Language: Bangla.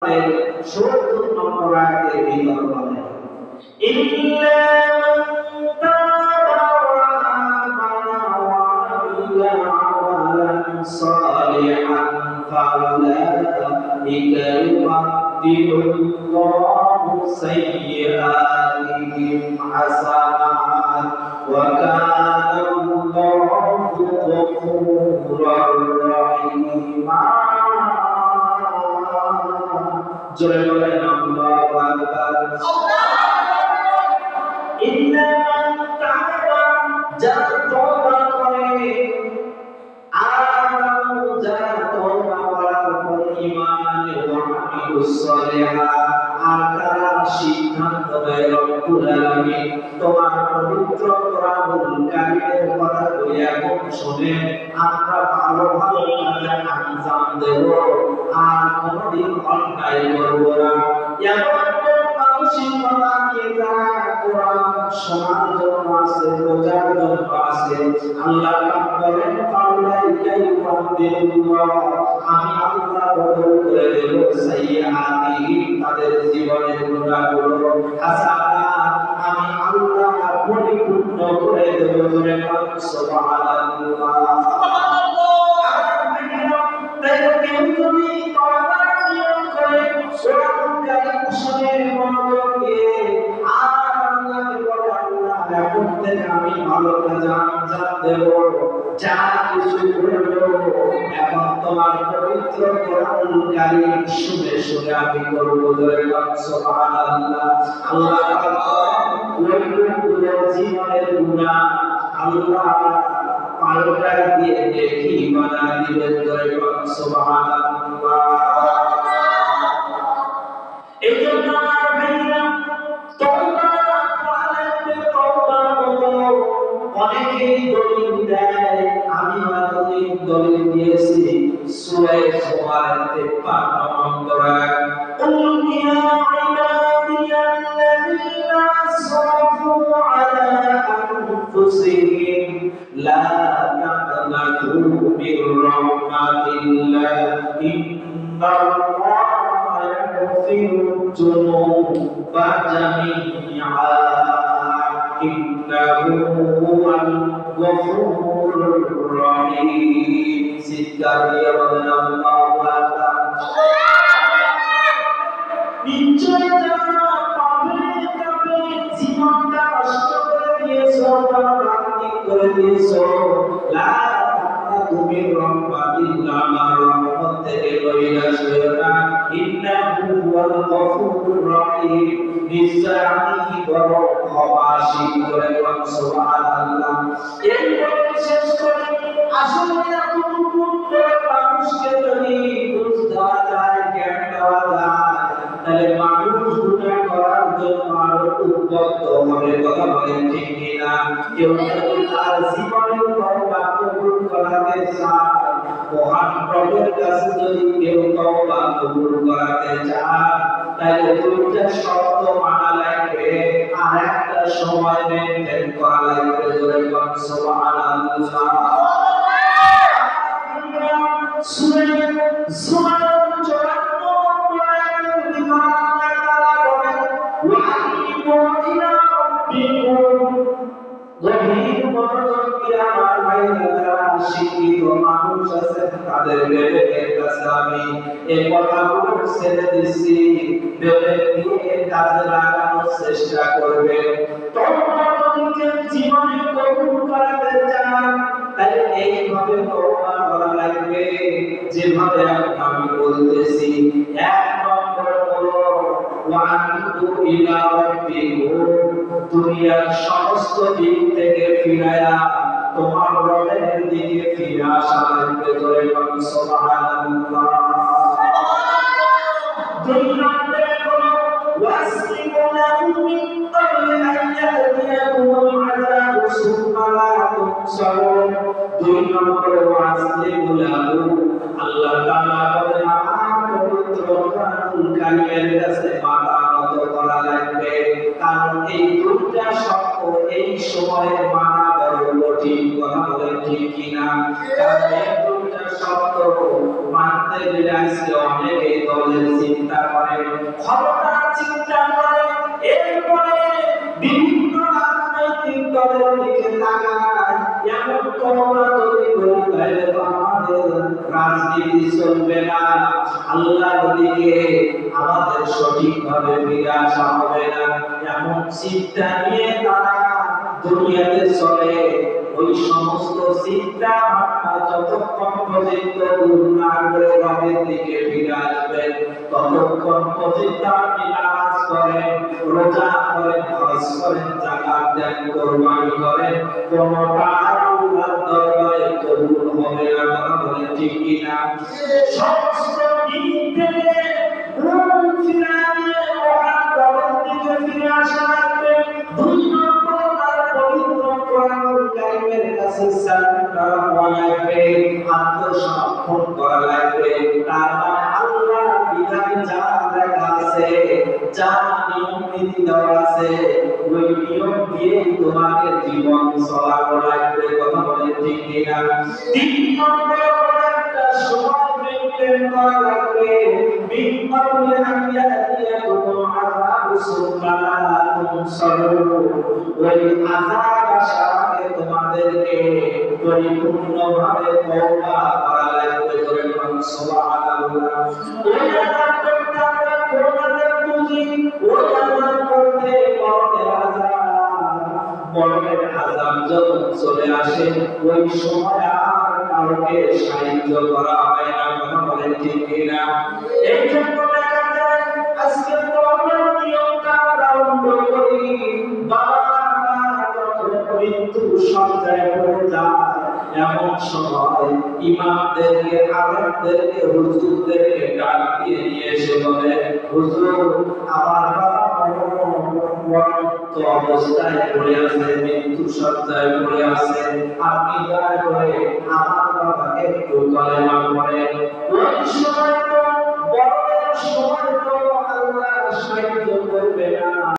70 নম্বর আয়াতের ভিতর বলেন ইল্লা মান তাবা ওয়া আমানা ওয়া আমিলা আমালান সালিহান ফাউলাইকা ইউবাদদিলুল্লাহু সাইয়্যাতিহিম হাসানাত ওয়া কানা আল্লাহু গফুরার রাহিমা। জোরে বলেন আল্লাহু আকবার। ইন্না মান তাবা, যারা তওবা করে, আমানু, যারা তওবা করার পর ঈমান আনে, ওয়া আমিলুস সালিহাত, আর তারা সিদ্ধান্ত নেয় রব্বুল আলামিন তোমার পবিত্র কোরআনুল কারীমের কথাগুলি এখন শুনে আমরা ভালো ভালো কাজে আঞ্জাম দেব, আর কোনদিন অন্যায় করব না। এমন মানসিকতা নিয়ে যারা কোরআন শোনার জন্য আছে, বোঝার জন্য আছে, আল্লাহ পাক বলেন ফাউলাইকা ইউবাদদিলুল্লাহ, আমি আল্লাহ বদল করে দেব সাইয়্যাতিহিম, তাদের জীবনের গুনাহগুলো, হাসানাত, আমি আল্লাহ পরিপূর্ণ করে দেব। জোরে বলেন সুবহানাল্লাহ। কেউ যদি তওবার নিয়ত করে কোরআন কারীম শুনে মনোযোগ দিয়ে আর আল্লাহকে বলে আল্লাহ এখন থেকে আমি ভালো কাজে আঞ্জাম দেব, যা কিছু করব এখন তোমার পবিত্র কোরআনুল কারীম শুনে শুনে আমি করব। জোরে বলেন সুবহানাল্লাহ। আল্লাহ পাক ওই লোকগুলোর জীবনের গুনাহ আল্লাহ পাল্টা দিয়ে নেকি বানা দিবেন। জোরে বলেন সুবহানাল্লাহ। এই জন্য আমার ভাইরা তওবা করা লাগবে, তওবার মতো অনেকেই দলিল দেয়, আমি অনেক দলিল দিয়েছি। সূরা জুমার 53 নম্বর আয়াত, কুল ইয়া ইবাদিয়াল্লাযীনা আসরাফু আলা আনফুসিহিম লা তাকনাতু মির রাহমাতিল্লাহ ইন্নাল্লাহা ইয়াগফিরুয যুনুবা জামিআ ইন্নাহু হুয়াল গফুরুর রহিম। চিৎকার দিয়ে বলেন আল্লাহু আকবার। নিশ্চয় যারা পাপে পাপে জীবনটা নষ্ট করে দিয়েছো, বরবাদ করে দিয়েছো, লা তাকনাতু মির রাহমাতিল্লাহ, আমার রহমত থেকে নৈরাশ হয়ো না, ইন্নাহু হুয়াল গফুরুর রহিম, নিশ্চয় আমি বড় ক্ষমাশীল। করে বলেন সুবহানাল্লাহ। এই বলে শেষ করে আসলে এতটুকু করে মানুষকে যদি বুঝ দেওয়া যায়, জ্ঞান দেওয়া যায়, তাহলে মানুষ গুনাহ করার জন্য আরো উদ্যত হবে। কথা বলেন ঠিক কিনা? কেউ যদি তার জীবনে তওবা কবুল করাতে চায়, মহান প্রভুর কাছে যদি কেউ তওবা কবুল করাতে চায়, তাহলে দুইটা শর্ত মানা লাগবে, আর একটা সময় মেইনটেইন করা লাগবে। জোরে বলেন সুবহানাল্লাহ। সূরা জুমার 54 নম্বর আয়াতের ভিতরে আল্লাহ তাআলা বলেন ওয়া আনিবু ইলা রাব্বিকুম, গভীর মনোযোগ দিয়ে আমার ভাইরা যারা শিক্ষিত মানুষ আছে তাদের বিবেকের কাছে আমি এই কথাগুলো ছেড়ে দিচ্ছি, বিবেক দিয়ে কাজে লাগানোর চেষ্টা করবে। তওবা যদি কেউ জীবনে কবুল করাতে চান, তাহলে এইভাবে তওবা করা লাগবে যেভাবে আমি বলতেছি। এক নম্বর হলো ওয়া আনিবু ইলা রাব্বিকুম, দুনিয়ার সমস্ত দিক থেকে ফিরায়া তোমার রবের দিকে ফিরে আসা লাগবে। জোরে বলেন সুবহানাল্লাহ। দুই নম্বরে হলো ওয়াসলিমু লাহু মিন ক্বাবলি আন ইয়াতিয়াকুমুল আযাবু সুম্মা লা তুনসারুন। দুই নম্বরে ওয়াসলিমু লাহু, আল্লাহ তাআলা বলেন আমার পবিত্র কোরআনুল কারীমের কাছে মাথা নত করা লাগবে, কারণ এই দুইটা শর্ত এই সময়ে মানা বড় কঠিন। কথা বলেন ঠিক কিনা? কারণ এই দুইটা শর্ত মানতে গেলে আজকে অনেকে দলের চিন্তা ক্ষমতা চিন্তা করে, এরপরে বিভিন্ন রাজনৈতিক দলের দিকে তাকায়। এমন তওবা যদি করি তাহলে তো আমাদের রাজনীতি চলবে না, আল্লাহর দিকে আমাদের সঠিকভাবে ফিরে আসা হবে না। এমন চিন্তা নিয়ে তারা দুনিয়াতে চলে। ওই সমস্ত চিন্তা ভাবনা যতক্ষণ পর্যন্ত দূর না করে রবের দিকে ফিরে আসবে, ততক্ষণ পর্যন্ত আপনি নামাজ করেন, রোজা করেন, হজ করেন, যাকাত দেন, কুরবানি করেন, কোনটাই আল্লাহর দরবারে কবুল হবে না। কথা বলেন ঠিক কিনা? সমস্ত দিক থেকে মন ফিরিয়ে মহান রবের দিকে ফিরে আসা লাগবে। দুই নম্বর, তার পবিত্র কোরআনুল কারীমের কাছে সারেন্ডার হওয়া লাগবে, আত্মসমর্পণ করা লাগবে। তার মানে আল্লাহর বিধানে যা লেখা আছে, যা নিয়ম নীতি দেওয়া আছে, ওই নিয়ম দিয়ে তোমাকে জীবন চলানো লাগবে। কথা বলেন ঠিক কিনা? তিন নম্বর, একটা সময় মেইনটেইন করা লাগবে। মিন ক্বাবলি আন ইয়াতিয়াকুম আযাবু সুম্মা লা তুনসারুন। ওই আযাব আসার আগে তোমাদেরকে পরিপূর্ণভাবে তওবা করা লাগবে। বলেন সুবহানাল্লাহ। ওই আযাব করতে আমরা কোন আযাব বুঝি? ওই আযাব করতে মরণের আযাব যখন চলে আসে, ওই সময় আর কাউকে সাহায্য করা হয় না। কথা বলেন ঠিক কিনা? এই জন্য দেখা যায় আজকে তো আমরা নিয়মটা আরম্ভ করি, বাবা যখন মৃত্যু সজ্জায় পড়ে যায়, এমন সময় ইমামদেরকে, আলেমদেরকে, হুজুরদেরকে ডাক দিয়ে নিয়ে এসে বলে, হুজুর আমার বাবা মরণান্ত অবস্থায় পড়ে আছে, মৃত্যু সজ্জায় পড়ে আছে, আপনি দয়া করে আমার বাবাকে একটু কলেমা পড়েন। ওই সময়